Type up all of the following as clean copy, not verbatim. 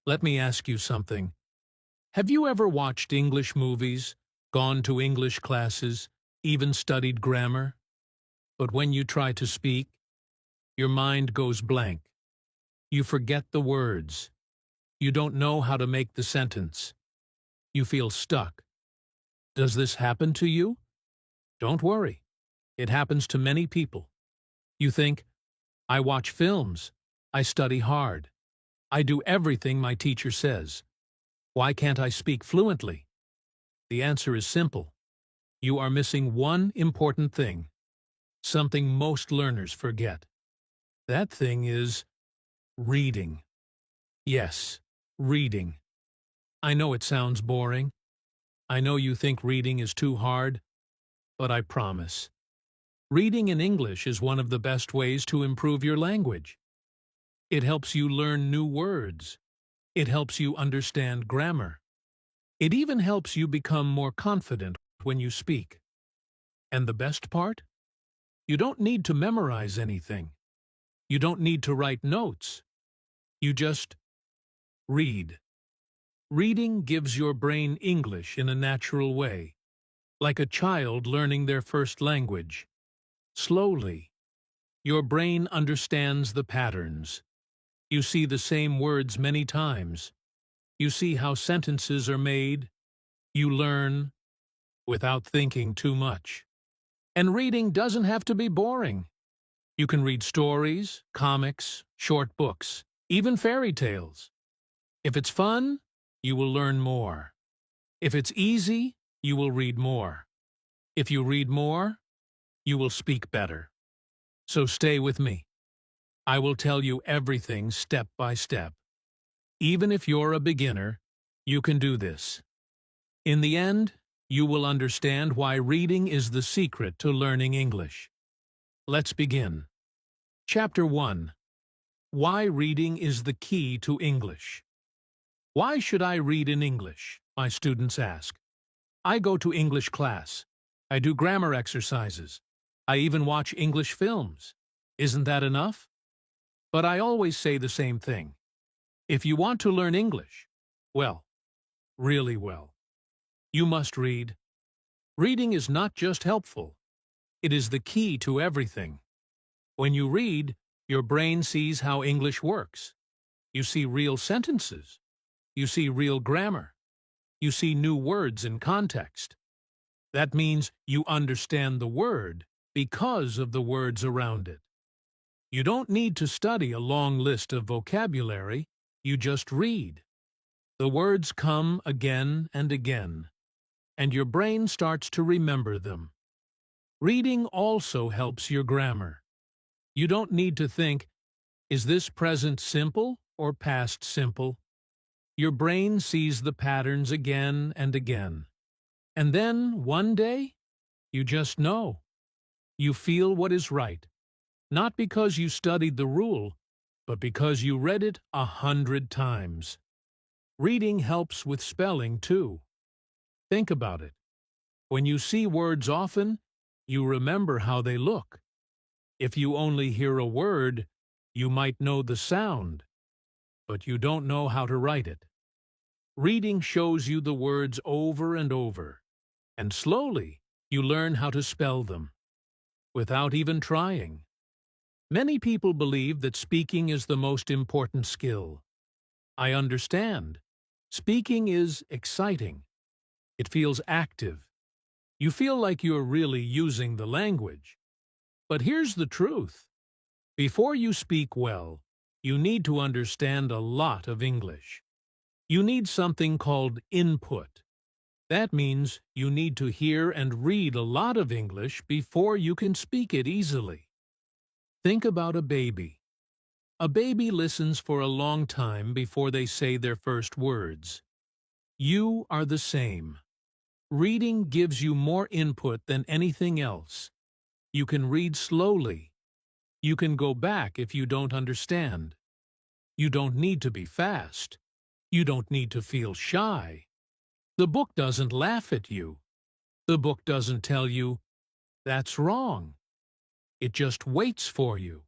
Let me ask you something. Have you ever watched English movies, gone to English classes, even studied grammar? But when you try to speak, your mind goes blank. You forget the words. You don't know how to make the sentence. You feel stuck. Does this happen to you? Don't worry. It happens to many people. You think, I watch films. I study hard. I do everything my teacher says. Why can't I speak fluently? The answer is simple. You are missing one important thing, something most learners forget. That thing is reading. Yes, reading. I know it sounds boring. I know you think reading is too hard, but I promise. Reading in English is one of the best ways to improve your language. It helps you learn new words. It helps you understand grammar. It even helps you become more confident when you speak. And the best part? You don't need to memorize anything. You don't need to write notes. You just read. Reading gives your brain English in a natural way, like a child learning their first language. Slowly, your brain understands the patterns. You see the same words many times. You see how sentences are made. You learn without thinking too much. And reading doesn't have to be boring. You can read stories, comics, short books, even fairy tales. If it's fun, you will learn more. If it's easy, you will read more. If you read more, you will speak better. So stay with me. I will tell you everything step by step. Even if you're a beginner, you can do this. In the end, you will understand why reading is the secret to learning English. Let's begin. Chapter 1. Why reading is the key to English. Why should I read in English? My students ask. I go to English class. I do grammar exercises. I even watch English films. Isn't that enough? But I always say the same thing. If you want to learn English, well, really well, you must read. Reading is not just helpful. It is the key to everything. When you read, your brain sees how English works. You see real sentences. You see real grammar. You see new words in context. That means you understand the word because of the words around it. You don't need to study a long list of vocabulary, you just read. The words come again and again, and your brain starts to remember them. Reading also helps your grammar. You don't need to think, is this present simple or past simple? Your brain sees the patterns again and again. And then, one day, you just know. You feel what is right. Not because you studied the rule, but because you read it 100 times. Reading helps with spelling, too. Think about it. When you see words often, you remember how they look. If you only hear a word, you might know the sound, but you don't know how to write it. Reading shows you the words over and over, and slowly you learn how to spell them, without even trying. Many people believe that speaking is the most important skill. I understand. Speaking is exciting. It feels active. You feel like you're really using the language. But here's the truth. Before you speak well, you need to understand a lot of English. You need something called input. That means you need to hear and read a lot of English before you can speak it easily. Think about a baby. A baby listens for a long time before they say their first words. You are the same. Reading gives you more input than anything else. You can read slowly. You can go back if you don't understand. You don't need to be fast. You don't need to feel shy. The book doesn't laugh at you. The book doesn't tell you, that's wrong. It just waits for you.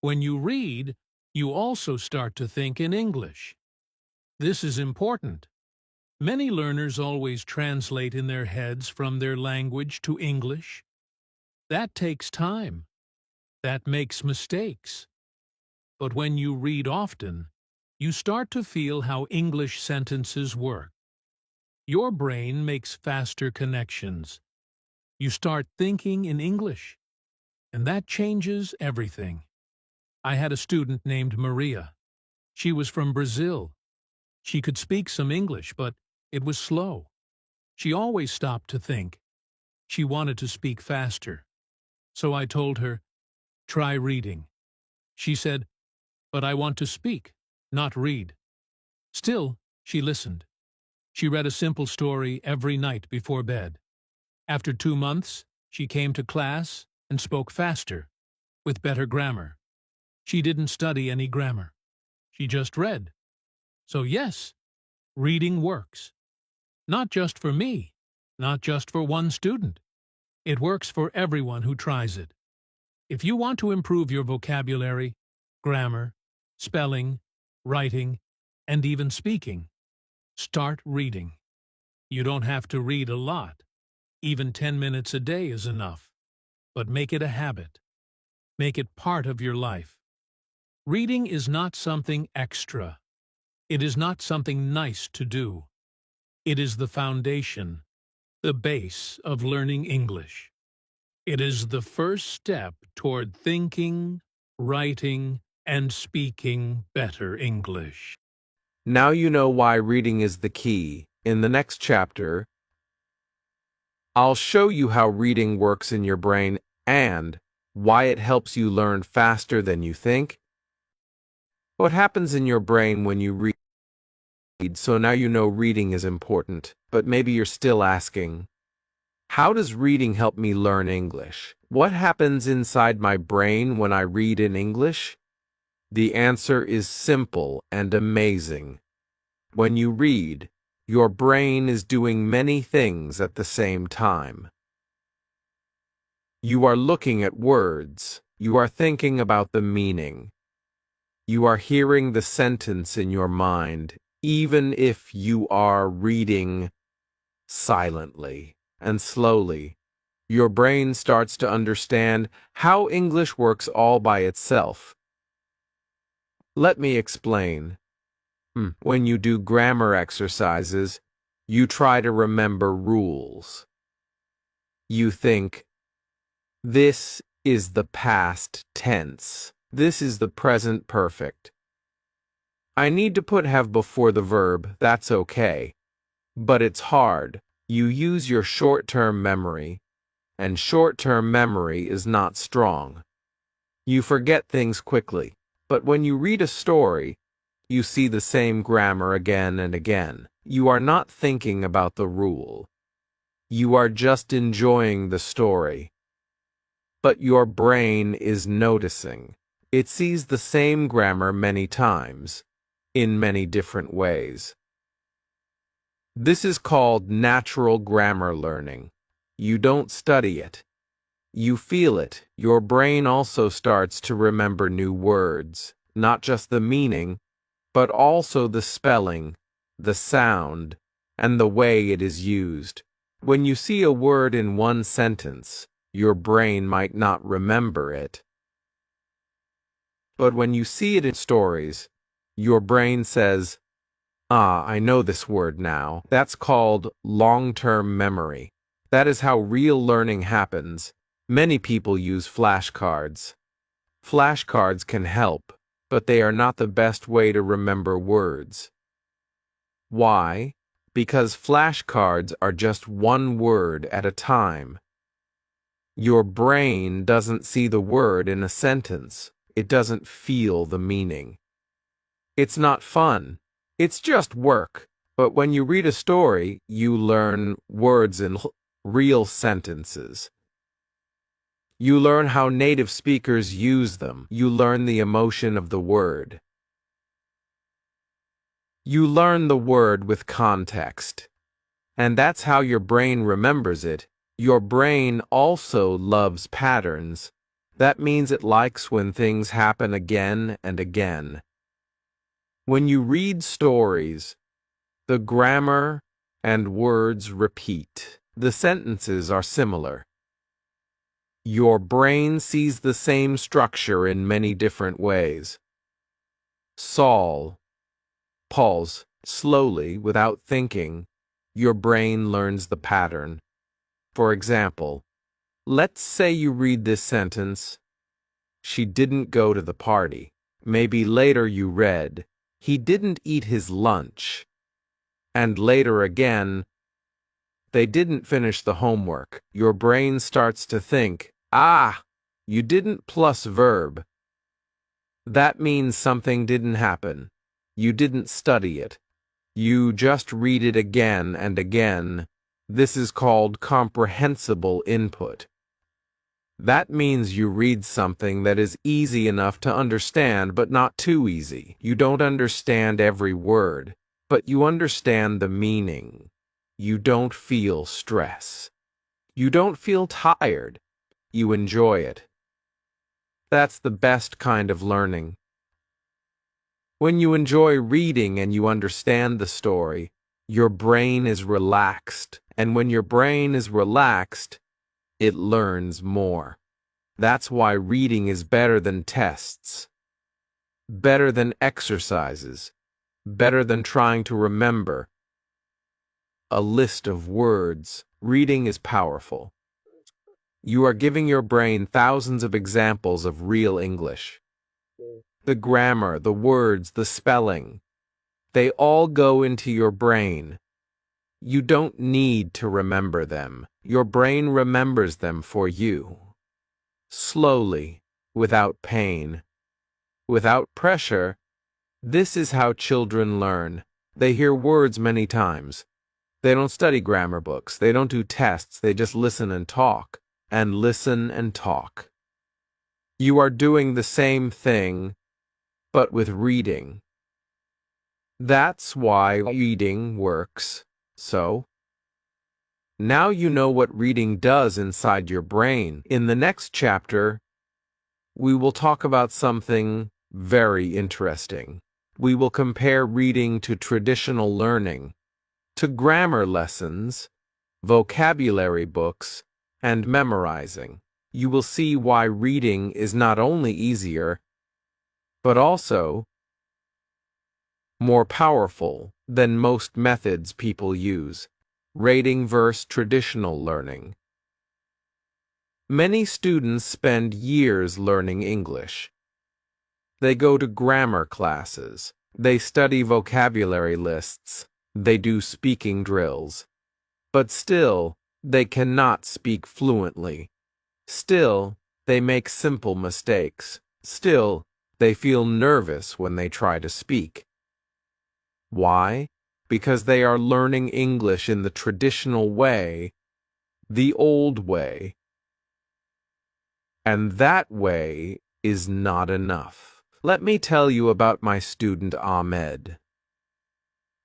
When you read, you also start to think in English. This is important. Many learners always translate in their heads from their language to English. That takes time. That makes mistakes. But when you read often, you start to feel how English sentences work. Your brain makes faster connections. You start thinking in English, and that changes everything. I had a student named Maria. She was from Brazil. She could speak some English, but it was slow. She always stopped to think. She wanted to speak faster. So I told her, "Try reading." She said, "But I want to speak, not read." Still, she listened. She read a simple story every night before bed. After 2 months, she came to class and spoke faster, with better grammar. She didn't study any grammar. She just read. So yes, reading works. Not just for me, not just for one student. It works for everyone who tries it. If you want to improve your vocabulary, grammar, spelling, writing, and even speaking, start reading. You don't have to read a lot. Even 10 minutes a day is enough. But make it a habit. Make it part of your life. Reading is not something extra. It is not something nice to do. It is the foundation, the base of learning English. It is the first step toward thinking, writing, and speaking better English. Now you know why reading is the key. In the next chapter, I'll show you how reading works in your brain and why it helps you learn faster than you think. What happens in your brain when you read? So now you know reading is important, but maybe you're still asking, how does reading help me learn English? What happens inside my brain when I read in English? The answer is simple and amazing. When you read, your brain is doing many things at the same time. You are looking at words. You are thinking about the meaning. You are hearing the sentence in your mind, even if you are reading silently and slowly. Your brain starts to understand how English works all by itself. Let me explain. When you do grammar exercises, you try to remember rules. You think, this is the past tense. This is the present perfect. I need to put have before the verb, that's okay. But it's hard. You use your short-term memory, and short-term memory is not strong. You forget things quickly, but when you read a story, you see the same grammar again and again. You are not thinking about the rule. You are just enjoying the story. But your brain is noticing. It sees the same grammar many times, in many different ways. This is called natural grammar learning. You don't study it. You feel it. Your brain also starts to remember new words, not just the meaning, but also the spelling, the sound, and the way it is used. When you see a word in one sentence, your brain might not remember it. But when you see it in stories, your brain says, "Ah, I know this word now." That's called long-term memory. That is how real learning happens. Many people use flashcards. Flashcards can help, but they are not the best way to remember words. Why? Because flashcards are just one word at a time. Your brain doesn't see the word in a sentence. It doesn't feel the meaning. It's not fun. It's just work. But when you read a story, you learn words in real sentences. You learn how native speakers use them. You learn the emotion of the word. You learn the word with context. And that's how your brain remembers it. Your brain also loves patterns. That means it likes when things happen again and again. When you read stories, the grammar and words repeat. The sentences are similar. Your brain sees the same structure in many different ways. Saul. Pause. Slowly, without thinking, your brain learns the pattern. For example, let's say you read this sentence, she didn't go to the party. Maybe later you read, he didn't eat his lunch. And later again, they didn't finish the homework. Your brain starts to think, you didn't plus verb. That means something didn't happen. You didn't study it. You just read it again and again. This is called comprehensible input. That means you read something that is easy enough to understand, but not too easy. You don't understand every word, but you understand the meaning. You don't feel stress. You don't feel tired. You enjoy it. That's the best kind of learning. When you enjoy reading and you understand the story, your brain is relaxed. And when your brain is relaxed, it learns more. That's why reading is better than tests, better than exercises, better than trying to remember a list of words. Reading is powerful. You are giving your brain thousands of examples of real English. The grammar, the words, the spelling, they all go into your brain. You don't need to remember them. Your brain remembers them for you. Slowly, without pain, without pressure. This is how children learn. They hear words many times. They don't study grammar books. They don't do tests. They just listen and talk, and listen and talk. You are doing the same thing, but with reading. That's why reading works. So, now you know what reading does inside your brain. In the next chapter, we will talk about something very interesting. We will compare reading to traditional learning, to grammar lessons, vocabulary books, and memorizing. You will see why reading is not only easier, but also more powerful than most methods people use. Reading versus traditional learning. Many students spend years learning English. They go to grammar classes. They study vocabulary lists. They do speaking drills. But still, they cannot speak fluently. Still, they make simple mistakes. Still, they feel nervous when they try to speak. Why? Because they are learning English in the traditional way, the old way. And that way is not enough. Let me tell you about my student Ahmed.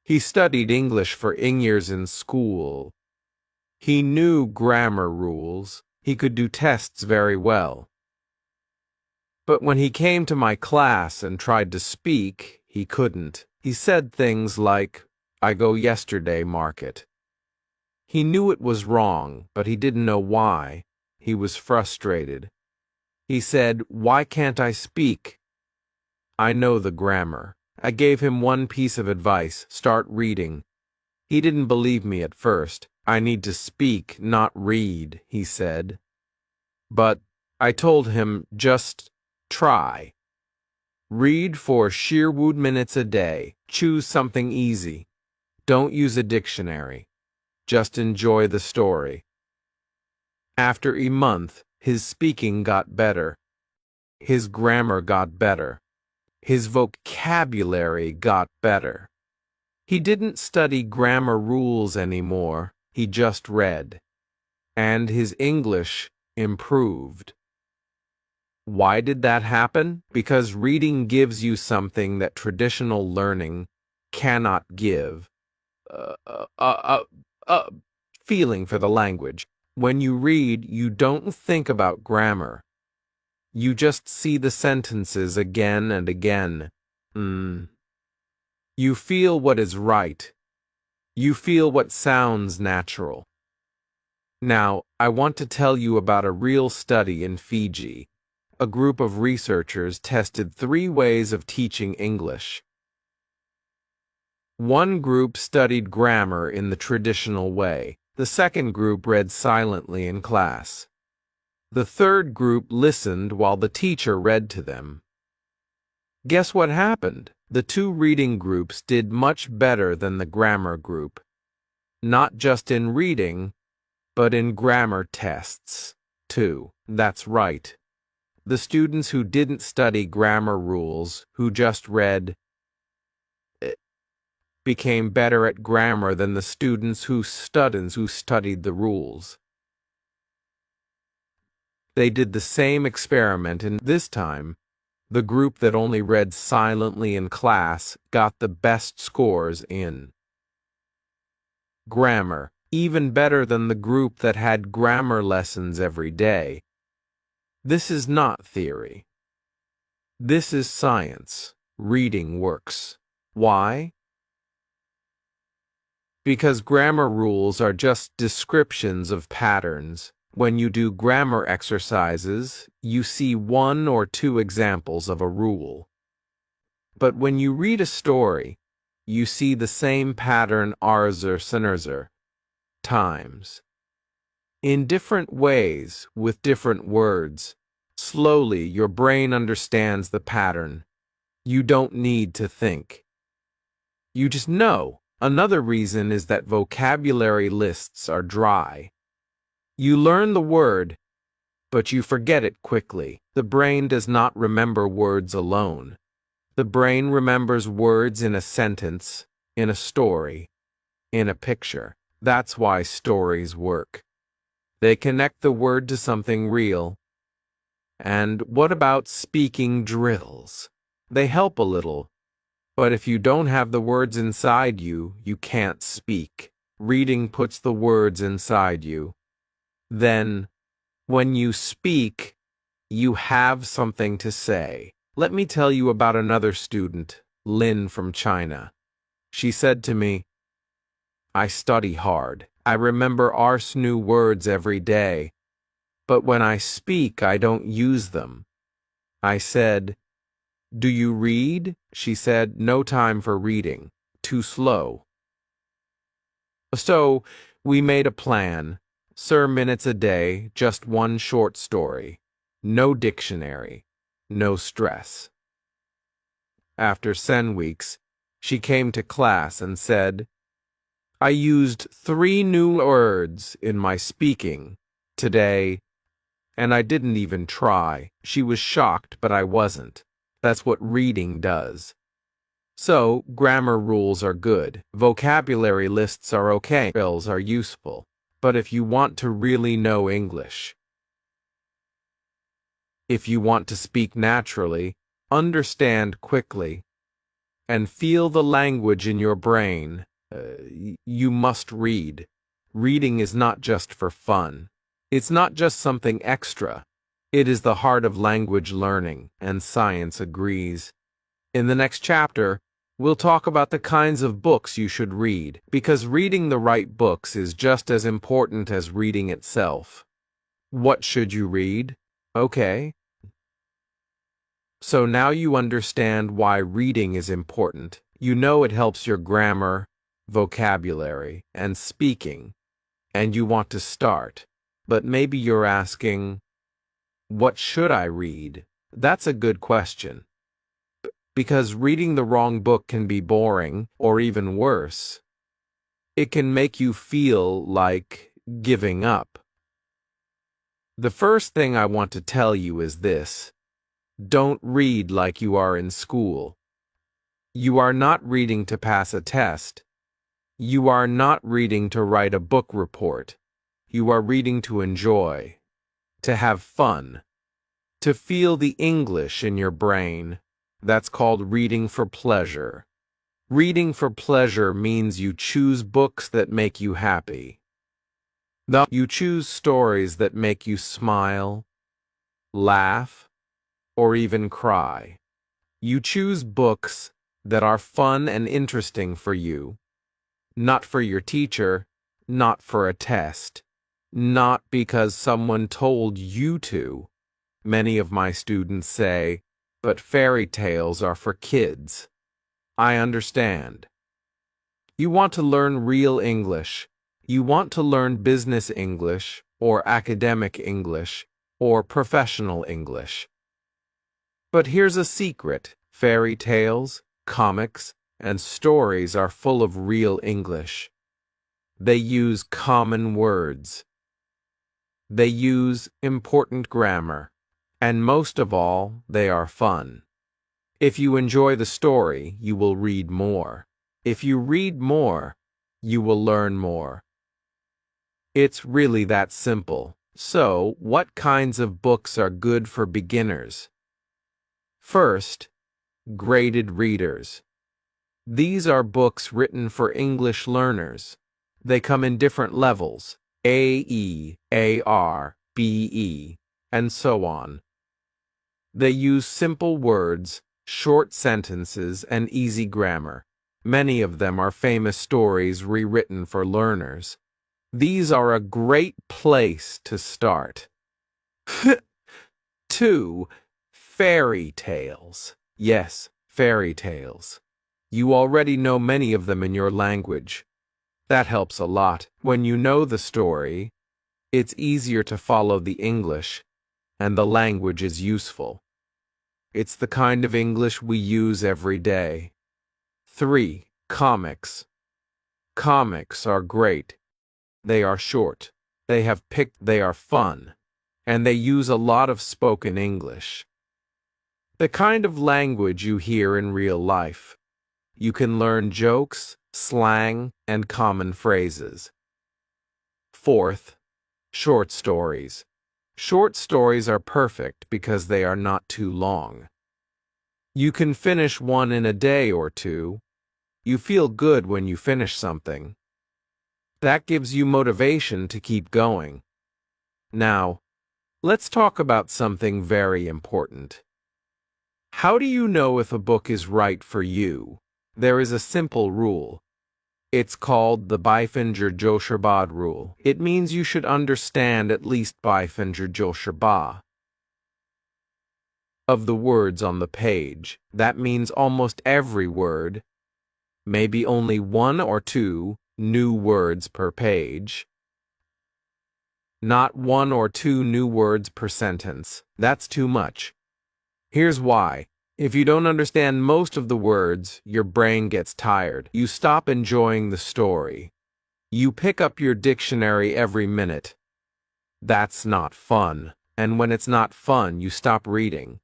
He studied English for years in school. He knew grammar rules. He could do tests very well. But when he came to my class and tried to speak, he couldn't. He said things like, "I go yesterday market." He knew it was wrong, but he didn't know why. He was frustrated. He said, "Why can't I speak?" I know the grammar. I gave him one piece of advice: start reading. He didn't believe me at first. "I need to speak, not read," he said. But I told him, just try. Read for Sherwood minutes a day. Choose something easy. Don't use a dictionary. Just enjoy the story. After a month, his speaking got better. His grammar got better. His vocabulary got better. He didn't study grammar rules anymore. He just read. And his English improved. Why did that happen? Because reading gives you something that traditional learning cannot give. Feeling for the language. When you read, you don't think about grammar. You just see the sentences again and again. You feel what is right. You feel what sounds natural. Now, I want to tell you about a real study in Fiji. A group of researchers tested 3 ways of teaching English. One group studied grammar in the traditional way. The second group read silently in class. The third group listened while the teacher read to them. Guess what happened? The 2 reading groups did much better than the grammar group. Not just in reading, but in grammar tests, too. That's right. The students who didn't study grammar rules, who just read, became better at grammar than the students who studied the rules. They did the same experiment, and this time, the group that only read silently in class got the best scores in grammar, even better than the group that had grammar lessons every day. This is not theory. This is science. Reading works. Why? Because grammar rules are just descriptions of patterns. When you do grammar exercises, you see 1 or 2 examples of a rule. But when you read a story, you see the same pattern times. In different ways, with different words. Slowly, your brain understands the pattern. You don't need to think. You just know. Another reason is that vocabulary lists are dry. You learn the word, but you forget it quickly. The brain does not remember words alone. The brain remembers words in a sentence, in a story, in a picture. That's why stories work. They connect the word to something real. And what about speaking drills? They help a little, but if you don't have the words inside you, you can't speak. Reading puts the words inside you. Then, when you speak, you have something to say. Let me tell you about another student, Lin from China. She said to me, "I study hard. I remember new words every day. But when I speak, I don't use them." I said, "Do you read?" She said, "No time for reading. Too slow." So, we made a plan. Minutes a day, just 1 short story. No dictionary. No stress. After 10 weeks, she came to class and said, "I used 3 new words in my speaking today, and I didn't even try." She was shocked, but I wasn't. That's what reading does. So, grammar rules are good. Vocabulary lists are okay. Drills are useful. But if you want to really know English, if you want to speak naturally, understand quickly, and feel the language in your brain, you must read. Reading is not just for fun. It's not just something extra. It is the heart of language learning, and science agrees. In the next chapter, we'll talk about the kinds of books you should read, because reading the right books is just as important as reading itself. What should you read? Okay. So now you understand why reading is important. You know it helps your grammar, vocabulary, and speaking, and you want to start. But maybe you're asking, what should I read? That's a good question. Because reading the wrong book can be boring, or even worse. It can make you feel like giving up. The first thing I want to tell you is this: don't read like you are in school. You are not reading to pass a test. You are not reading to write a book report. You are reading to enjoy, to have fun, to feel the English in your brain. That's called reading for pleasure. Reading for pleasure means you choose books that make you happy. You choose stories that make you smile, laugh, or even cry. You choose books that are fun and interesting for you, not for your teacher, not for a test, not because someone told you to. Many of my students say, but fairy tales are for kids. I understand. You want to learn real English. You want to learn business English, or academic English, or professional English. But here's a secret. Fairy tales, comics, and stories are full of real English. They use common words. They use important grammar. And most of all, they are fun. If you enjoy the story, you will read more. If you read more, you will learn more. It's really that simple. So, what kinds of books are good for beginners? First, graded readers. These are books written for English learners. They come in different levels, AE, AR, BE, and so on. They use simple words, short sentences, and easy grammar. Many of them are famous stories rewritten for learners. These are a great place to start. 2. Fairy tales. Yes, fairy tales. You already know many of them in your language. That helps a lot. When you know the story, it's easier to follow the English, and the language is useful. It's the kind of English we use every day. 3. Comics. Comics are great. They are short. They are fun. And they use a lot of spoken English. The kind of language you hear in real life. You can learn jokes, slang, and common phrases. 4th, short stories. Short stories are perfect because they are not too long. You can finish one in a day or two. You feel good when you finish something. That gives you motivation to keep going. Now, let's talk about something very important. How do you know if a book is right for you? There is a simple rule. It's called the Beifinger-Joshua rule. It means you should understand at least Beifinger-Joshua of the words on the page. That means almost every word, maybe only 1 or 2 new words per page. Not 1 or 2 new words per sentence. That's too much. Here's why. If you don't understand most of the words, your brain gets tired. You stop enjoying the story. You pick up your dictionary every minute. That's not fun. And when it's not fun, you stop reading.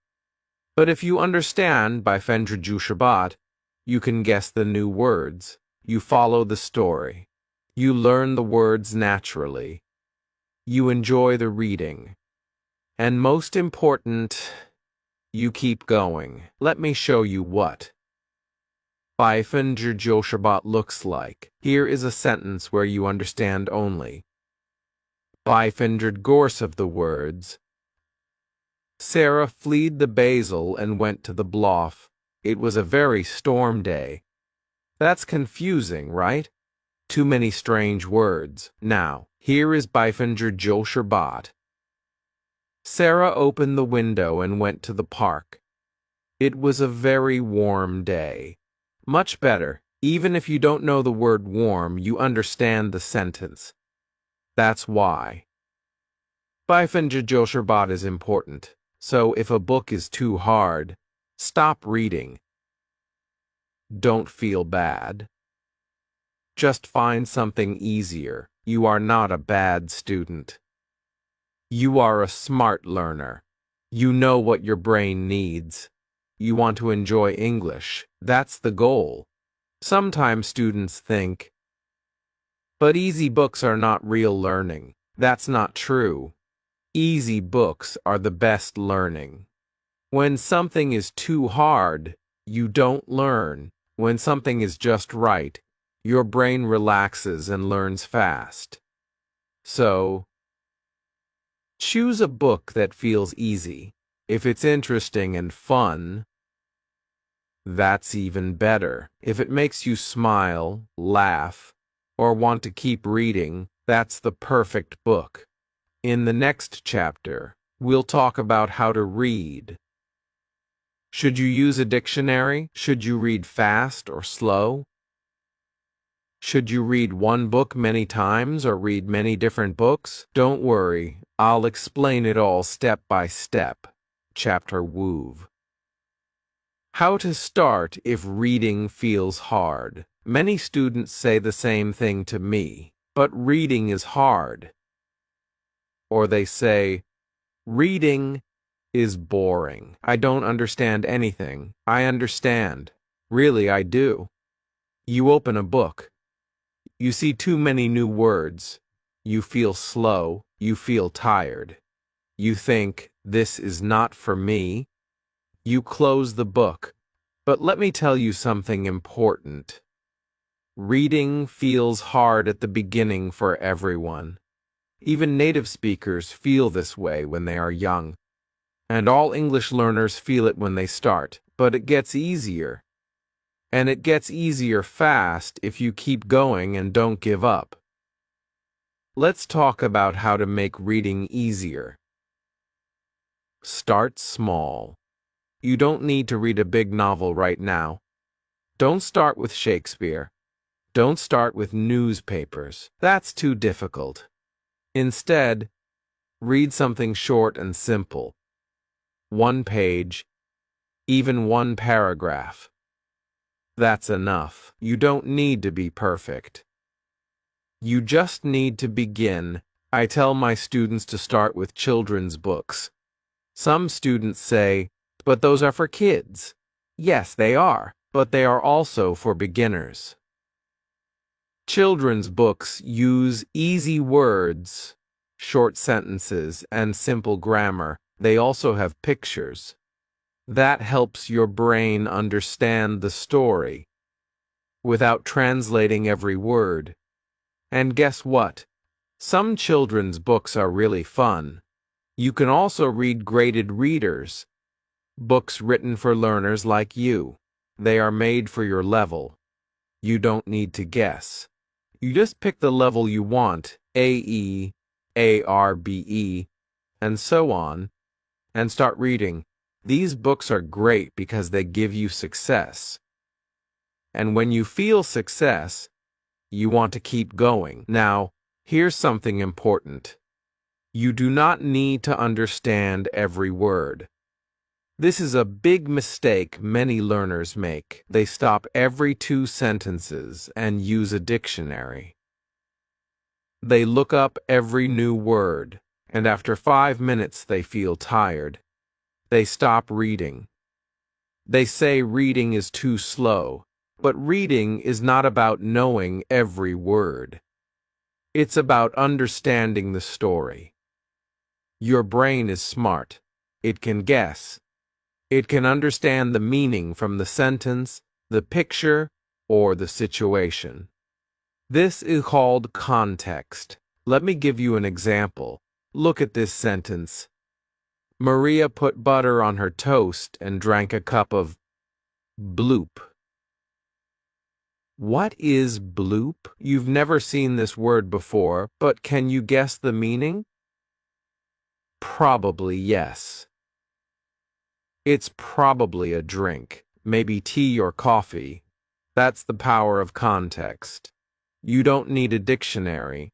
But if you understand Beifinger-Joshua, you can guess the new words. You follow the story. You learn the words naturally. You enjoy the reading. And most important, you keep going. Let me show you what Beifinger-Joshua looks like. Here is a sentence where you understand only Beifinger-Gorse of the words. Sarah fled the basil and went to the bluff. It was a very storm day. That's confusing, right? Too many strange words. Now, here is Beifinger-Joshua. Sarah opened the window and went to the park. It was a very warm day. Much better. Even if you don't know the word warm, you understand the sentence. That's why Beifinger-Joshua is important. So if a book is too hard, stop reading. Don't feel bad. Just find something easier. You are not a bad student. You are a smart learner. You know what your brain needs. You want to enjoy English. That's the goal. Sometimes students think, but easy books are not real learning. That's not true. Easy books are the best learning. When something is too hard, you don't learn. When something is just right, your brain relaxes and learns fast. So, choose a book that feels easy. If it's interesting and fun, That's even better. If it makes you smile, laugh, or want to keep reading, that's the perfect book. In the next chapter, we'll talk about how to read. Should you use a dictionary? Should you read fast or slow? Should you read one book many times or read many different books? Don't worry, I'll explain it all step by step. Chapter Wove. How to start if reading feels hard. Many students say the same thing to me, but reading is hard. Or they say, reading is boring. I don't understand anything. I understand. Really, I do. You open a book. You see too many new words. You feel slow. You feel tired. You think, this is not for me. You close the book. But let me tell you something important. Reading feels hard at the beginning for everyone. Even native speakers feel this way when they are young. And all English learners feel it when they start, but it gets easier. And it gets easier fast if you keep going and don't give up. Let's talk about how to make reading easier. Start small. You don't need to read a big novel right now. Don't start with Shakespeare. Don't start with newspapers. That's too difficult. Instead, read something short and simple. One page, even one paragraph. That's enough. You don't need to be perfect. You just need to begin. I tell my students to start with children's books. Some students say, but those are for kids. Yes, they are, but they are also for beginners. Children's books use easy words, short sentences, and simple grammar. They also have pictures. That helps your brain understand the story without translating every word. And guess what? Some children's books are really fun. You can also read graded readers, books written for learners like you. They are made for your level. You don't need to guess. You just pick the level you want, AE, ARBE, and so on, and start reading. These books are great because they give you success. And when you feel success, you want to keep going. Now, here's something important. You do not need to understand every word. This is a big mistake many learners make. They stop every 2 sentences and use a dictionary. They look up every new word, and after 5 minutes they feel tired. They stop reading. They say reading is too slow, but reading is not about knowing every word. It's about understanding the story. Your brain is smart. It can guess. It can understand the meaning from the sentence, the picture, or the situation. This is called context. Let me give you an example. Look at this sentence. Maria put butter on her toast and drank a cup of bloop. What is bloop? You've never seen this word before, but can you guess the meaning? Probably yes. It's probably a drink, maybe tea or coffee. That's the power of context. You don't need a dictionary.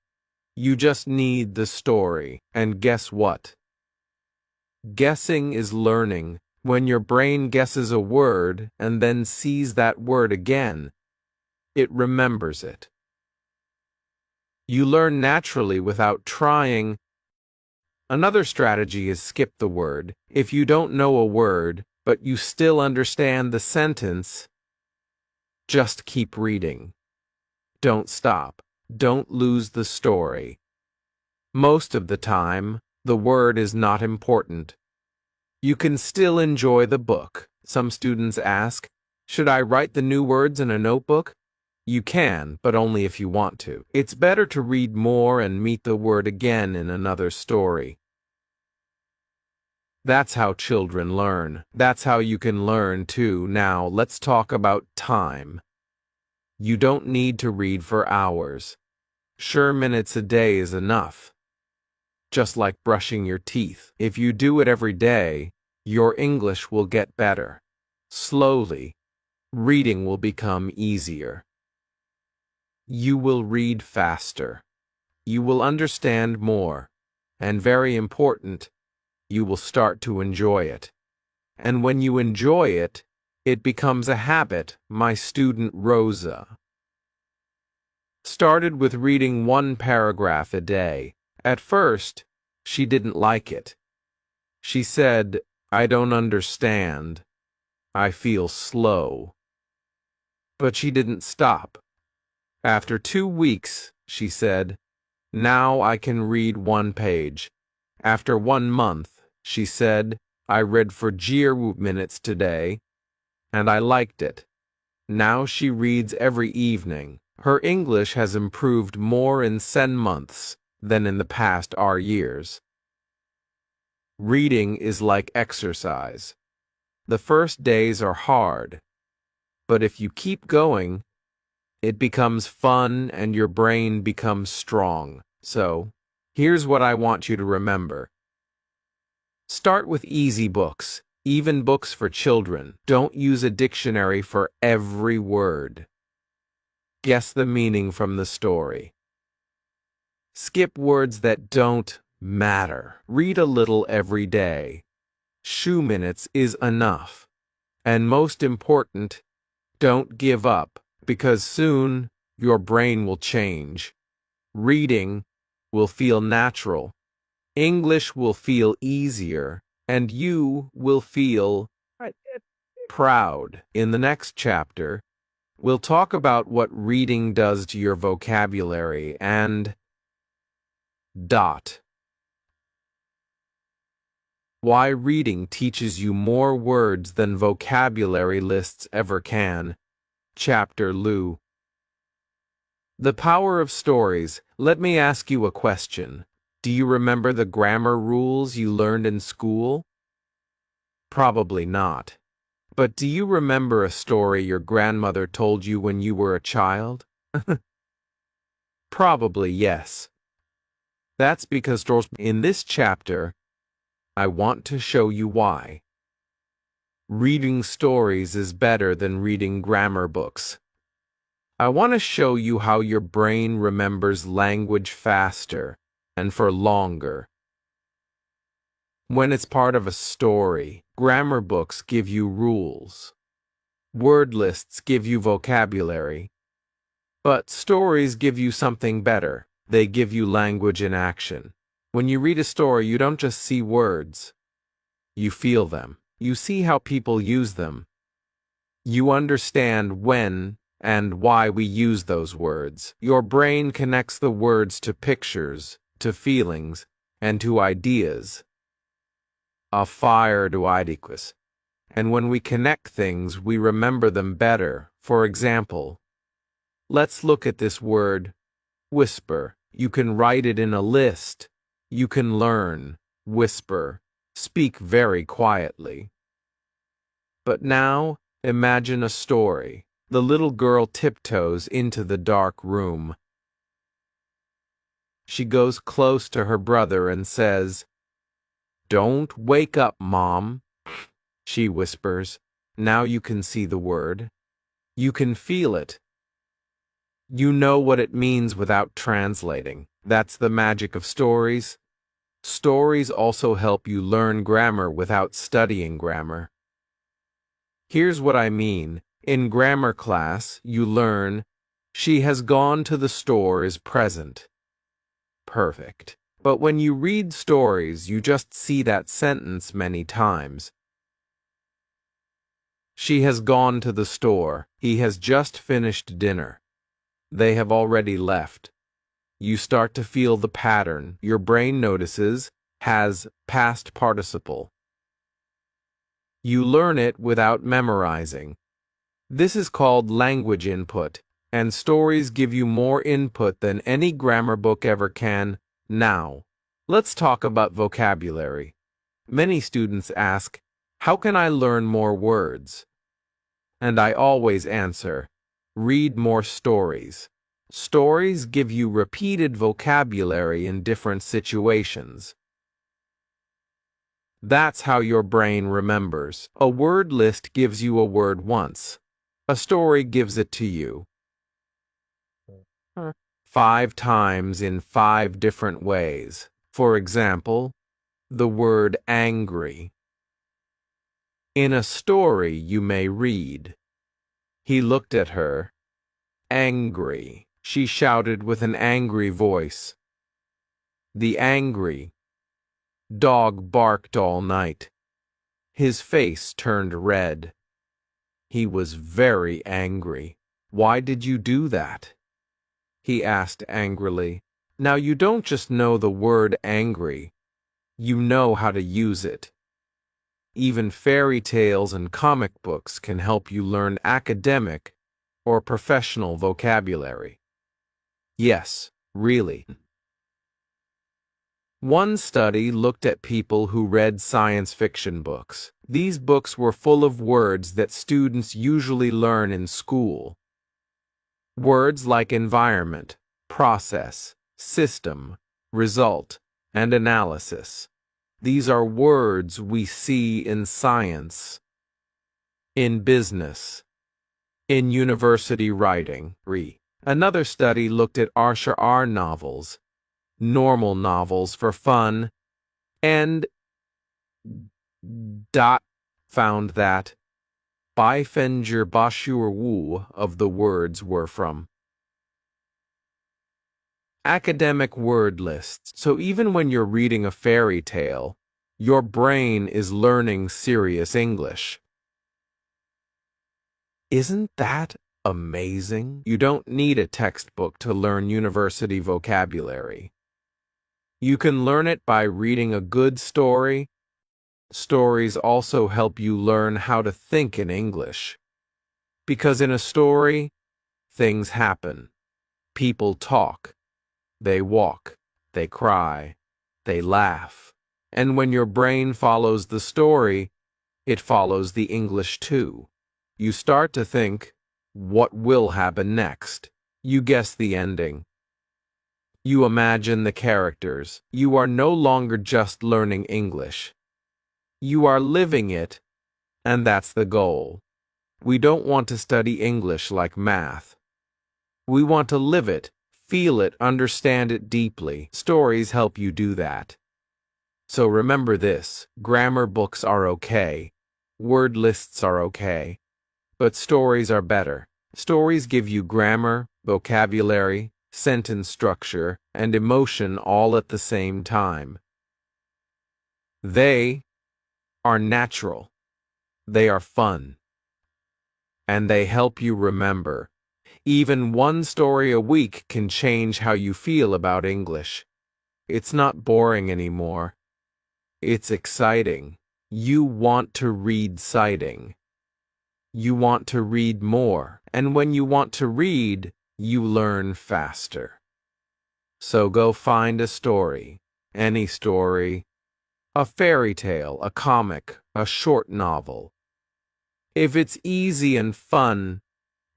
You just need the story. And guess what? Guessing is learning. When your brain guesses a word and then sees that word again, it remembers it. You learn naturally without trying. Another strategy is skip the word. If you don't know a word, but you still understand the sentence, just keep reading. Don't stop. Don't lose the story. Most of the time, the word is not important. You can still enjoy the book. Some students ask, should I write the new words in a notebook? You can, but only if you want to. It's better to read more and meet the word again in another story. That's how children learn. That's how you can learn too. Now, let's talk about time. You don't need to read for hours. Sure, minutes a day is enough. Just like brushing your teeth. If you do it every day, your English will get better. Slowly, reading will become easier. You will read faster. You will understand more. And very important, you will start to enjoy it. And when you enjoy it, it becomes a habit. My student Rosa started with reading 1 paragraph a day. At first, she didn't like it. She said, "I don't understand. I feel slow." But she didn't stop. After 2 weeks, she said, "Now I can read 1 page." After 1 month, she said, "I read for 0 minutes today, and I liked it." Now she reads every evening. Her English has improved more in 10 months than in the past years. Reading is like exercise. The first days are hard, but if you keep going, it becomes fun and your brain becomes strong. So, here's what I want you to remember. Start with easy books, even books for children. Don't use a dictionary for every word. Guess the meaning from the story. Skip words that don't matter. Read a little every day. 2 minutes is enough. And most important, don't give up, because soon your brain will change. Reading will feel natural. English will feel easier, and you will feel proud. In the next chapter, we'll talk about what reading does to your vocabulary and why reading teaches you more words than vocabulary lists ever can. Chapter Lu. The power of stories. Let me ask you a question. Do you remember the grammar rules you learned in school? Probably not. But do you remember a story your grandmother told you when you were a child? Probably yes. That's because in this chapter, I want to show you why. Reading stories is better than reading grammar books. I want to show you how your brain remembers language faster and for longer. When it's part of a story, grammar books give you rules. Word lists give you vocabulary. But stories give you something better. They give you language in action. When you read a story, you don't just see words. You feel them. You see how people use them. You understand when and why we use those words. Your brain connects the words to pictures, to feelings, and to ideas. A fire to ideas. And when we connect things, we remember them better. For example, let's look at this word, whisper. You can write it in a list. You can learn, whisper, speak very quietly. But now, imagine a story. The little girl tiptoes into the dark room. She goes close to her brother and says, "Don't wake up, Mom," she whispers. Now you can see the word. You can feel it. You know what it means without translating. That's the magic of stories. Stories also help you learn grammar without studying grammar. Here's what I mean. In grammar class, you learn, "She has gone to the store" is present. Perfect. But when you read stories, you just see that sentence many times. She has gone to the store. He has just finished dinner. They have already left. You start to feel the pattern. Your brain notices, has past participle. You learn it without memorizing. This is called language input, and stories give you more input than any grammar book ever can. Now, let's talk about vocabulary. Many students ask, how can I learn more words? And I always answer, read more stories. Stories give you repeated vocabulary in different situations. That's how your brain remembers. A word list gives you a word once. A story gives it to you 5 times in 5 different ways. For example, the word angry. In a story you may read, he looked at her, angry. She shouted with an angry voice. The angry dog barked all night. His face turned red. He was very angry. Why did you do that? He asked angrily. Now you don't just know the word angry. You know how to use it. Even fairy tales and comic books can help you learn academic or professional vocabulary. Yes, really. One study looked at people who read science fiction books. These books were full of words that students usually learn in school. Words like environment, process, system, result, and analysis. These are words we see in science, in business, in university writing. Another study looked at R novels, normal novels for fun, and found that Beifenger Bashur Wu of the words were from academic word lists. So even when you're reading a fairy tale, your brain is learning serious English. Isn't that amazing? You don't need a textbook to learn university vocabulary. You can learn it by reading a good story. Stories also help you learn how to think in English. Because in a story, things happen. People talk. They walk. They cry. They laugh. And when your brain follows the story, it follows the English too. You start to think, what will happen next? You guess the ending. You imagine the characters. You are no longer just learning English. You are living it, and that's the goal. We don't want to study English like math. We want to live it, feel it, understand it deeply. Stories help you do that. So remember this, grammar books are okay. Word lists are okay. But stories are better. Stories give you grammar, vocabulary, sentence structure, and emotion all at the same time. They are natural. They are fun. And they help you remember. Even one story a week can change how you feel about English. It's not boring anymore. It's exciting. You want to read citing. You want to read more. And when you want to read, you learn faster. So go find a story. Any story. A fairy tale, a comic, a short novel. If it's easy and fun,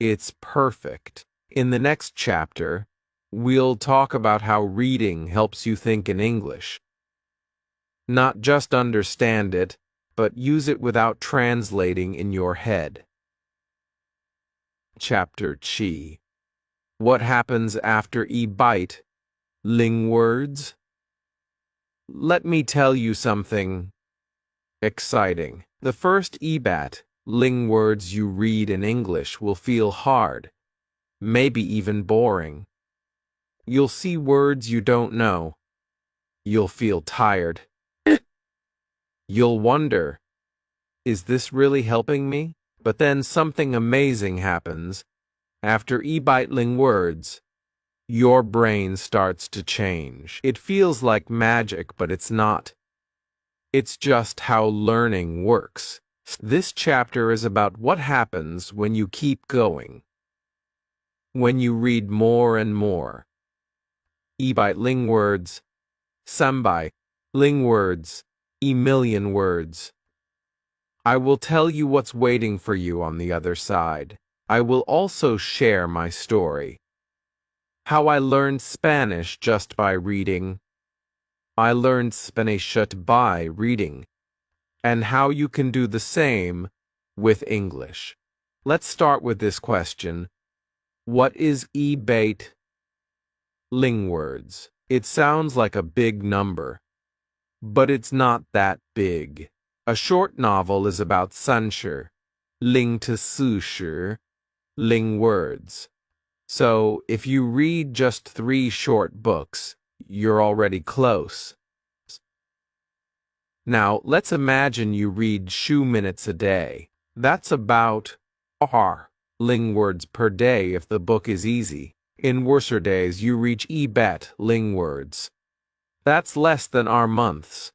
it's perfect. In the next chapter, we'll talk about how reading helps you think in English. Not just understand it, but use it without translating in your head. Chapter Chi. What happens after bite? Ling words? Let me tell you something exciting. The first ling words you read in English will feel hard, maybe even boring. You'll see words you don't know. You'll feel tired. You'll wonder, is this really helping me? But then something amazing happens. After ling words, your brain starts to change. It feels like magic, but it's not. It's just how learning works. This chapter is about what happens when you keep going. When you read more and more. ling words, sambai, ling words, million words. I will tell you what's waiting for you on the other side. I will also share my story. How I learned Spanish just by reading. I learned Spanish just by reading. And how you can do the same with English. Let's start with this question. What is e-bait? Lingwords. It sounds like a big number, but it's not that big. A short novel is about 30, ling to 40, ling words. So if you read just 3 short books, you're already close. Now, let's imagine you read 2 minutes a day. That's about ling words per day if the book is easy. In worser days, you reach e-bet ling words. That's less than our months.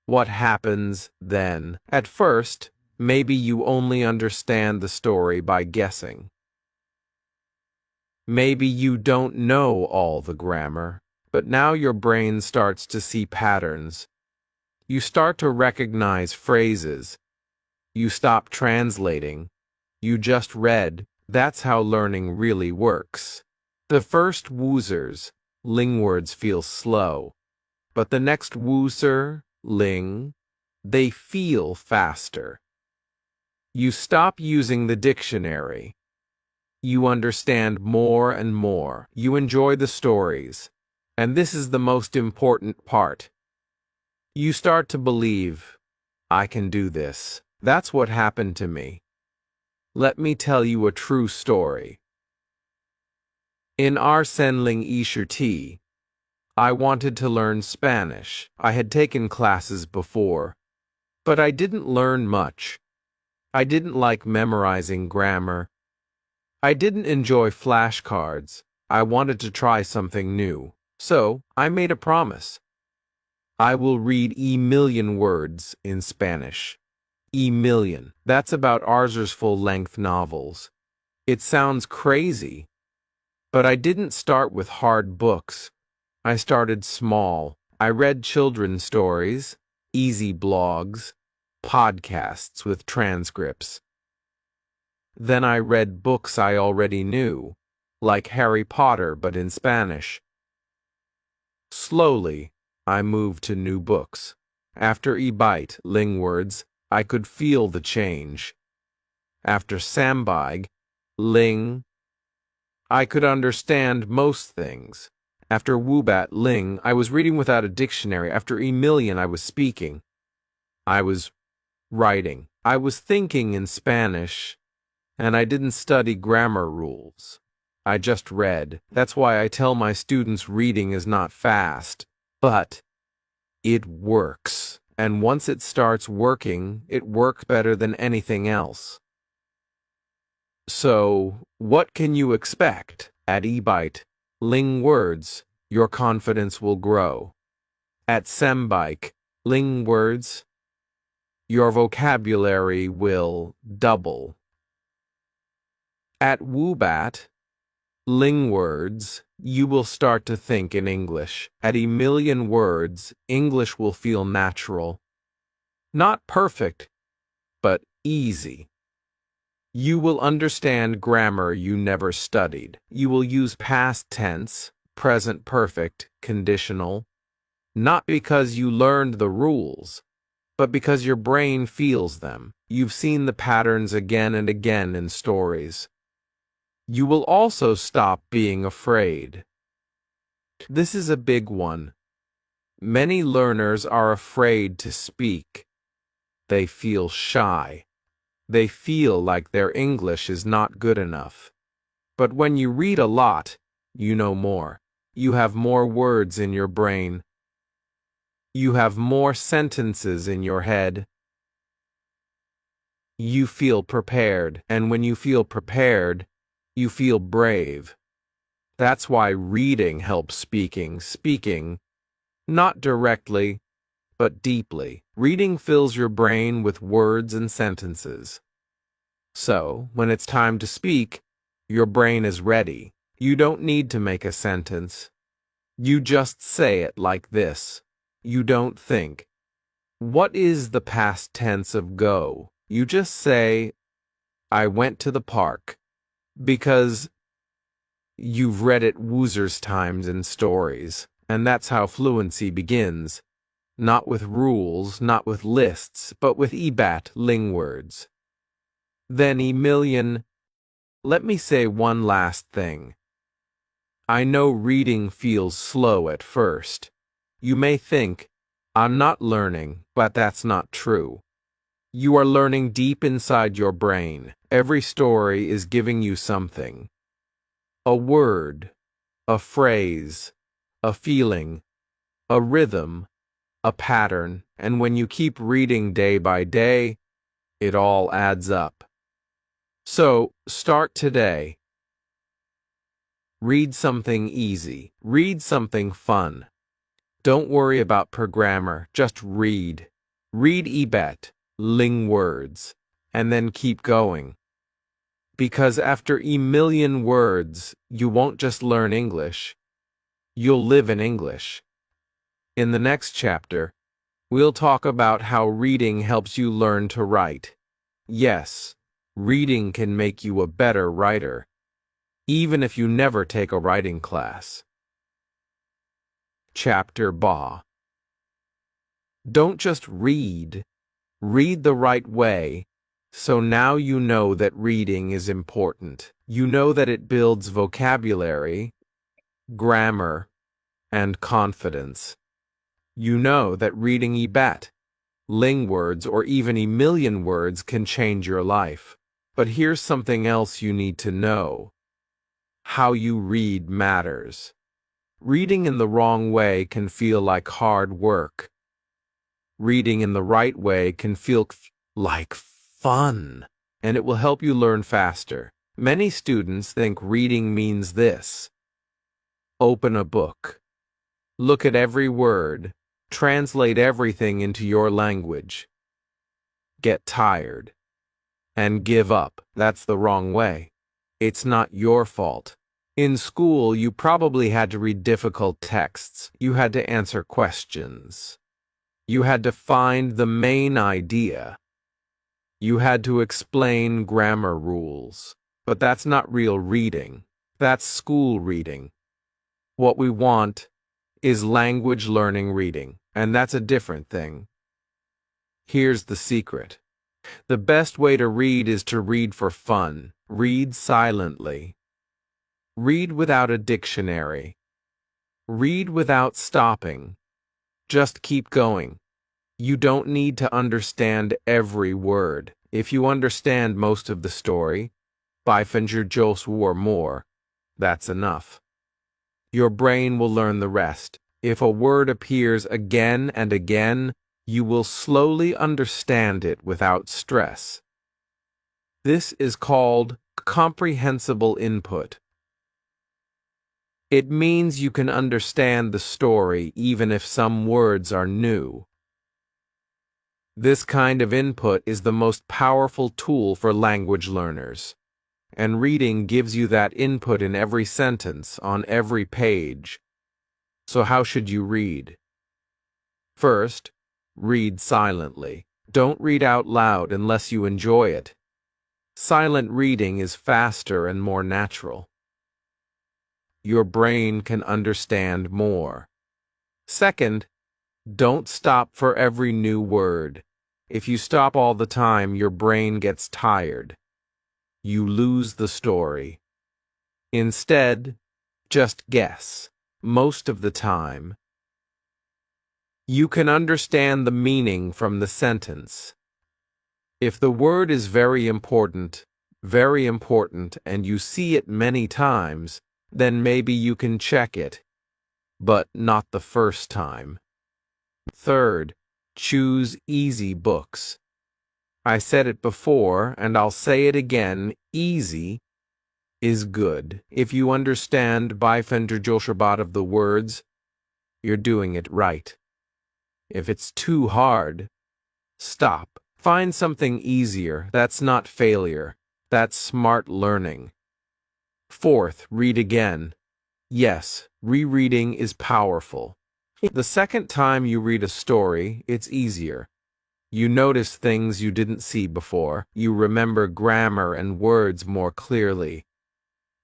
What happens then? At first, maybe you only understand the story by guessing. Maybe you don't know all the grammar, but now your brain starts to see patterns. You start to recognize phrases. You stop translating. You just read. That's how learning really works. The first woozers, ling words feel slow, but the next woozer, ling, they feel faster. You stop using the dictionary. You understand more and more. You enjoy the stories. And this is the most important part. You start to believe, I can do this. That's what happened to me. Let me tell you a true story. In Arsenling Isherti, I wanted to learn Spanish. I had taken classes before, but I didn't learn much. I didn't like memorizing grammar. I didn't enjoy flashcards. I wanted to try something new. So, I made a promise. I will read million words in Spanish. Million. That's about Arzer's full-length novels. It sounds crazy, but I didn't start with hard books. I started small. I read children's stories, easy blogs, podcasts with transcripts. Then I read books I already knew, like Harry Potter but in Spanish. Slowly, I moved to new books. After e-bite, ling words, I could feel the change. After Sambaig, ling, I could understand most things. After Wubat, ling, I was reading without a dictionary. After million, I was speaking. I was writing. I was thinking in Spanish, and I didn't study grammar rules. I just read. That's why I tell my students reading is not fast, but it works. And once it starts working, it works better than anything else. So, what can you expect? At e-bite, ling words, your confidence will grow. At Sambaik, ling words, your vocabulary will double. At Wubat, ling words, you will start to think in English. At million words, English will feel natural. Not perfect, but easy. You will understand grammar you never studied. You will use past tense, present perfect, conditional, not because you learned the rules, but because your brain feels them. You've seen the patterns again and again in stories. You will also stop being afraid. This is a big one. Many learners are afraid to speak. They feel shy. They feel like their English is not good enough. But when you read a lot, you know more. You have more words in your brain. You have more sentences in your head. You feel prepared, and when you feel prepared, you feel brave. That's why reading helps speaking. Speaking, not directly, but deeply. Reading fills your brain with words and sentences. So, when it's time to speak, your brain is ready. You don't need to make a sentence. You just say it like this. You don't think. What is the past tense of go? You just say, I went to the park, because you've read it woozers times in stories, and that's how fluency begins. Not with rules, not with lists, but with EBAT ling words. Then Emilian, let me say one last thing. I know reading feels slow at first. You may think, I'm not learning, but that's not true. You are learning deep inside your brain. Every story is giving you something. A word, a phrase, a feeling, a rhythm, a pattern, and when you keep reading day by day, it all adds up. So, start today. Read something easy. Read something fun. Don't worry about per grammar, just read. Read EBAT, ling words, and then keep going. Because after a million words, you won't just learn English, you'll live in English. In the next chapter, we'll talk about how reading helps you learn to write. Yes, reading can make you a better writer, even if you never take a writing class. Chapter Ba. Don't just read. Read the right way. So now you know that reading is important. You know that it builds vocabulary, grammar, and confidence. You know that reading EBAT, ling words, or even a million words can change your life. But here's something else you need to know. How you read matters. Reading in the wrong way can feel like hard work. Reading in the right way can feel like fun, and it will help you learn faster. Many students think reading means this. Open a book. Look at every word. Translate everything into your language. Get tired. And give up. That's the wrong way. It's not your fault. In school, you probably had to read difficult texts. You had to answer questions. You had to find the main idea. You had to explain grammar rules. But that's not real reading. That's school reading. What we want is language learning reading, and that's a different thing. Here's the secret. The best way to read is to read for fun. Read silently. Read without a dictionary. Read without stopping. Just keep going. You don't need to understand every word. If you understand most of the story, Bifingers or more, that's enough. Your brain will learn the rest. If a word appears again and again, you will slowly understand it without stress. This is called comprehensible input. It means you can understand the story even if some words are new. This kind of input is the most powerful tool for language learners, and reading gives you that input in every sentence, on every page. So how should you read? First, read silently. Don't read out loud unless you enjoy it. Silent reading is faster and more natural. Your brain can understand more. Second, don't stop for every new word. If you stop all the time, your brain gets tired. You lose the story. Instead, just guess. Most of the time, you can understand the meaning from the sentence. If the word is very important, and you see it many times, then maybe you can check it, but not the first time. Third, choose easy books. I said it before, and I'll say it again, easy is good. If you understand Bifingers of the words, you're doing it right. If it's too hard, stop. Find something easier. That's not failure. That's smart learning. Fourth, read again. Yes, rereading is powerful. The second time you read a story, it's easier. You notice things you didn't see before. You remember grammar and words more clearly.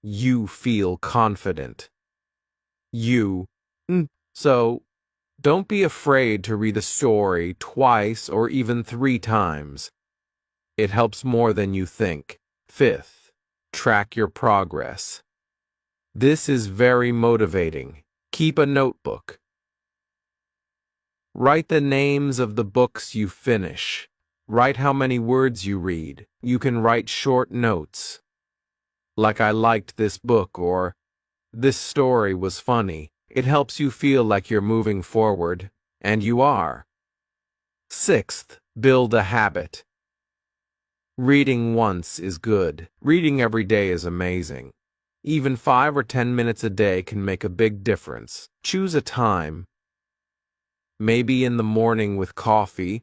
You feel confident. So, don't be afraid to read a story twice or even 3 times. It helps more than you think. Fifth, track your progress. This is very motivating. Keep a notebook. Write the names of the books you finish. Write how many words you read. You can write short notes, like I liked this book or this story was funny. It helps you feel like you're moving forward, and you are. Sixth, build a habit. Reading once is good. Reading every day is amazing. Even 5 or 10 minutes a day can make a big difference. Choose a time. Maybe in the morning with coffee,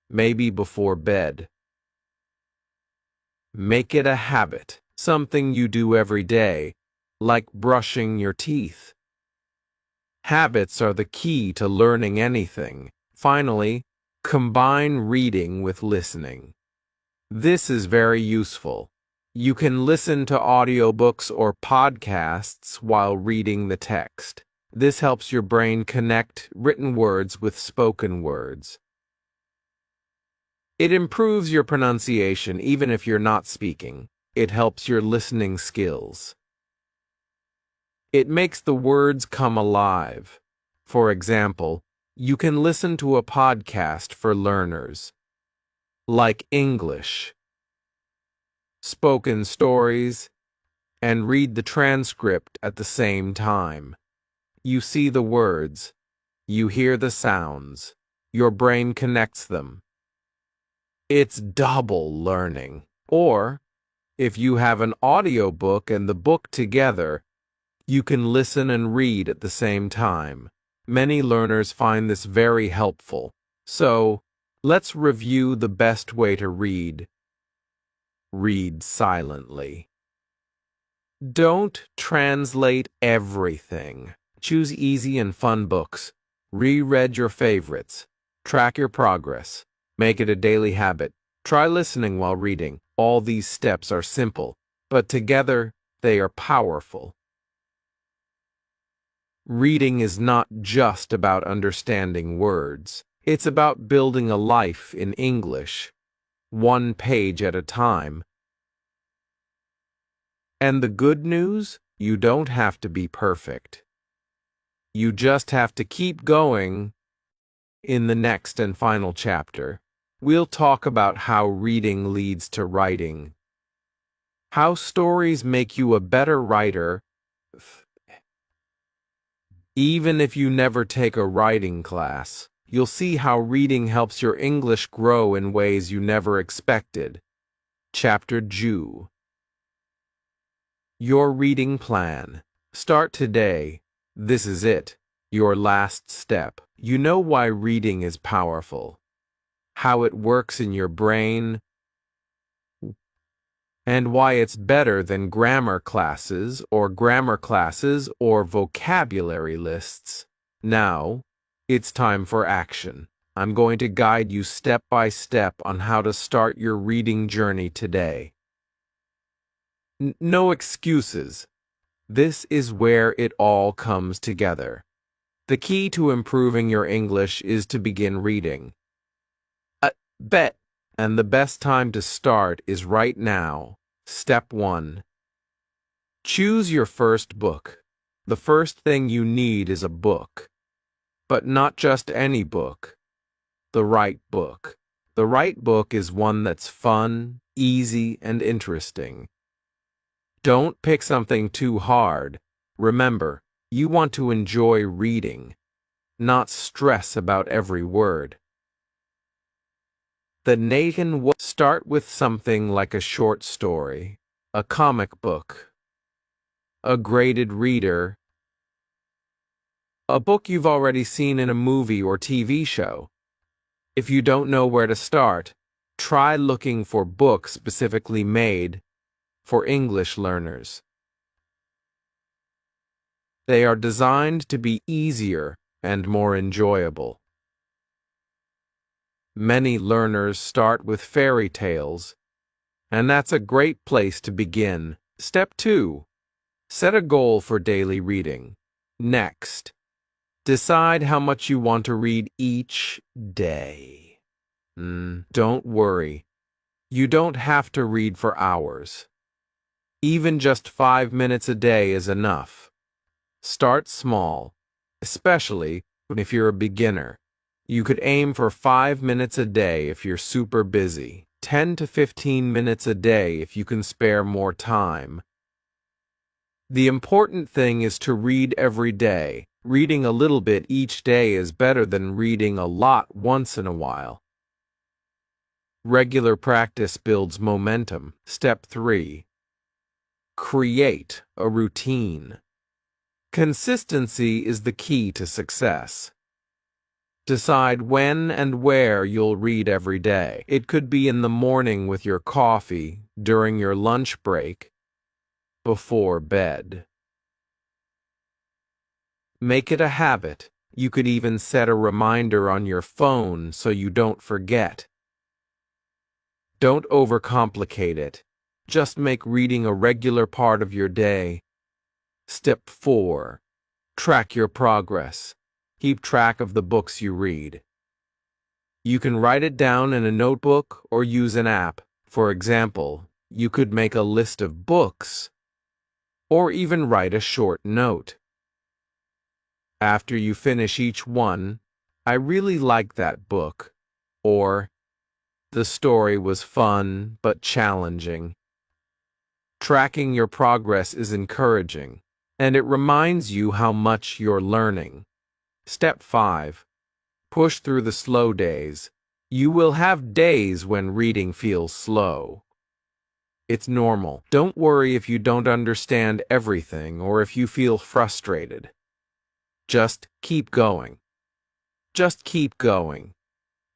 maybe before bed. Make it a habit, something you do every day, like brushing your teeth. Habits are the key to learning anything. Finally, combine reading with listening. This is very useful. You can listen to audiobooks or podcasts while reading the text. This helps your brain connect written words with spoken words. It improves your pronunciation even if you're not speaking. It helps your listening skills. It makes the words come alive. For example, you can listen to a podcast for learners, like English, spoken stories, and read the transcript at the same time. You see the words, you hear the sounds, your brain connects them. It's double learning. Or, if you have an audiobook and the book together, you can listen and read at the same time. Many learners find this very helpful. So, let's review the best way to read. Read silently. Don't translate everything. Choose easy and fun books. Reread your favorites. Track your progress. Make it a daily habit. Try listening while reading. All these steps are simple, but together they are powerful. Reading is not just about understanding words. It's about building a life in English, one page at a time. And the good news? You don't have to be perfect. You just have to keep going. In the next and final chapter, we'll talk about how reading leads to writing, how stories make you a better writer, even if you never take a writing class. You'll see how reading helps your English grow in ways you never expected. Chapter 2. Your reading plan. Start today. This is it. Your last step. You know why reading is powerful, how it works in your brain, and why it's better than grammar classes or vocabulary lists. Now, it's time for action. I'm going to guide you step by step on how to start your reading journey today. No excuses. This is where it all comes together. The key to improving your English is to begin reading. Bet. And the best time to start is right now. Step 1. Choose your first book. The first thing you need is a book. But not just any book. The right book. The right book is one that's fun, easy, and interesting. Don't pick something too hard. Remember, you want to enjoy reading, not stress about every word. Start with something like a short story, a comic book, a graded reader, a book you've already seen in a movie or TV show. If you don't know where to start, try looking for books specifically made for English learners. They are designed to be easier and more enjoyable. Many learners start with fairy tales, and that's a great place to begin. Step 2. Set a goal for daily reading. Next, decide how much you want to read each day. Don't worry. You don't have to read for hours. Even just 5 minutes a day is enough. Start small, especially if you're a beginner. You could aim for 5 minutes a day if you're super busy, 10 to 15 minutes a day if you can spare more time. The important thing is to read every day. Reading a little bit each day is better than reading a lot once in a while. Regular practice builds momentum. Step 3. Create a routine. Consistency is the key to success. Decide when and where you'll read every day. It could be in the morning with your coffee, during your lunch break, before bed. Make it a habit. You could even set a reminder on your phone so you don't forget. Don't overcomplicate it. Just make reading a regular part of your day. Step 4. Track your progress. Keep track of the books you read. You can write it down in a notebook or use an app. For example, you could make a list of books or even write a short note. After you finish each one, I really like that book, or the story was fun but challenging. Tracking your progress is encouraging, and it reminds you how much you're learning. Step 5. Push through the slow days. You will have days when reading feels slow. It's normal. Don't worry if you don't understand everything or if you feel frustrated. Just keep going. Just keep going.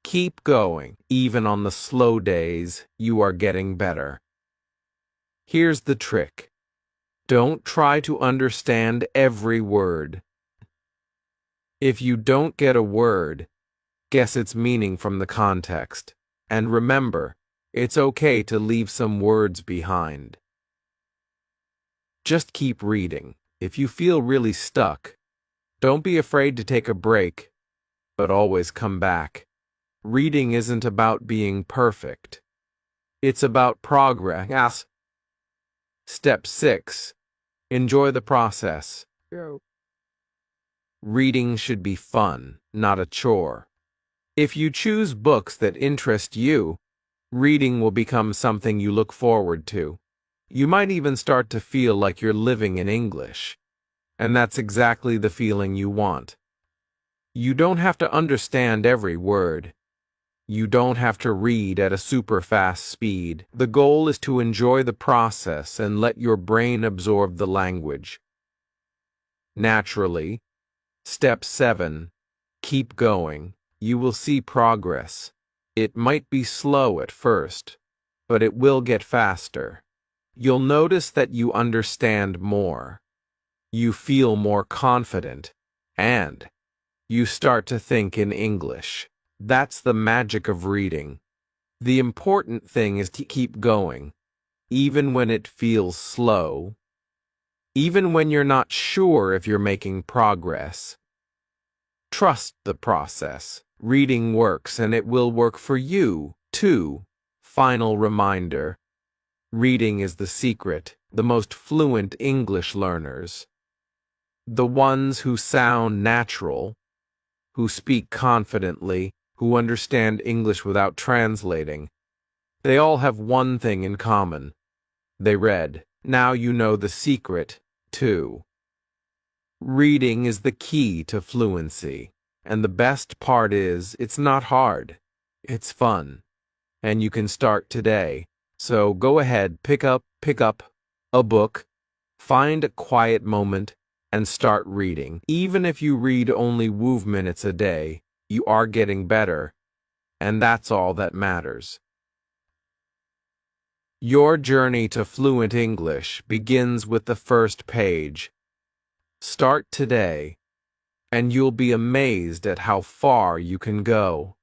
Keep going. Even on the slow days, you are getting better. Here's the trick. Don't try to understand every word. If you don't get a word, guess its meaning from the context. And remember, it's okay to leave some words behind. Just keep reading. If you feel really stuck, don't be afraid to take a break, but always come back. Reading isn't about being perfect. It's about progress. Step 6. Enjoy the process. Reading should be fun, not a chore. If you choose books that interest you, reading will become something you look forward to. You might even start to feel like you're living in English. And that's exactly the feeling you want. You don't have to understand every word. You don't have to read at a super fast speed. The goal is to enjoy the process and let your brain absorb the language. Naturally, Step 7. Keep going. You will see progress. It might be slow at first, but it will get faster. You'll notice that you understand more. You feel more confident, and you start to think in English. That's the magic of reading. The important thing is to keep going, even when it feels slow, even when you're not sure if you're making progress. Trust the process. Reading works, and it will work for you, too. Final reminder. Reading is the secret. The most fluent English learners, the ones who sound natural, who speak confidently, who understand English without translating, they all have one thing in common. They read. Now you know the secret, too. Reading is the key to fluency, and the best part is it's not hard. It's fun, and you can start today. So go ahead, pick up a book, find a quiet moment, and start reading. Even if you read only 5 minutes a day, you are getting better, and that's all that matters. Your journey to fluent English begins with the first page. Start today. and you'll be amazed at how far you can go.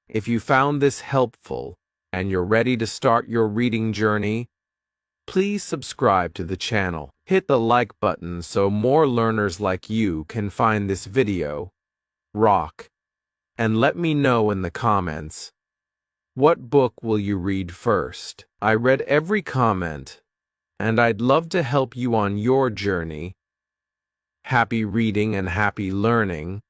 If you found this helpful and you're ready to start your reading journey, please subscribe to the channel. Hit the like button so more learners like you can find this video. Rock. And let me know in the comments, what book will you read first? I read every comment, and I'd love to help you on your journey. Happy reading and happy learning.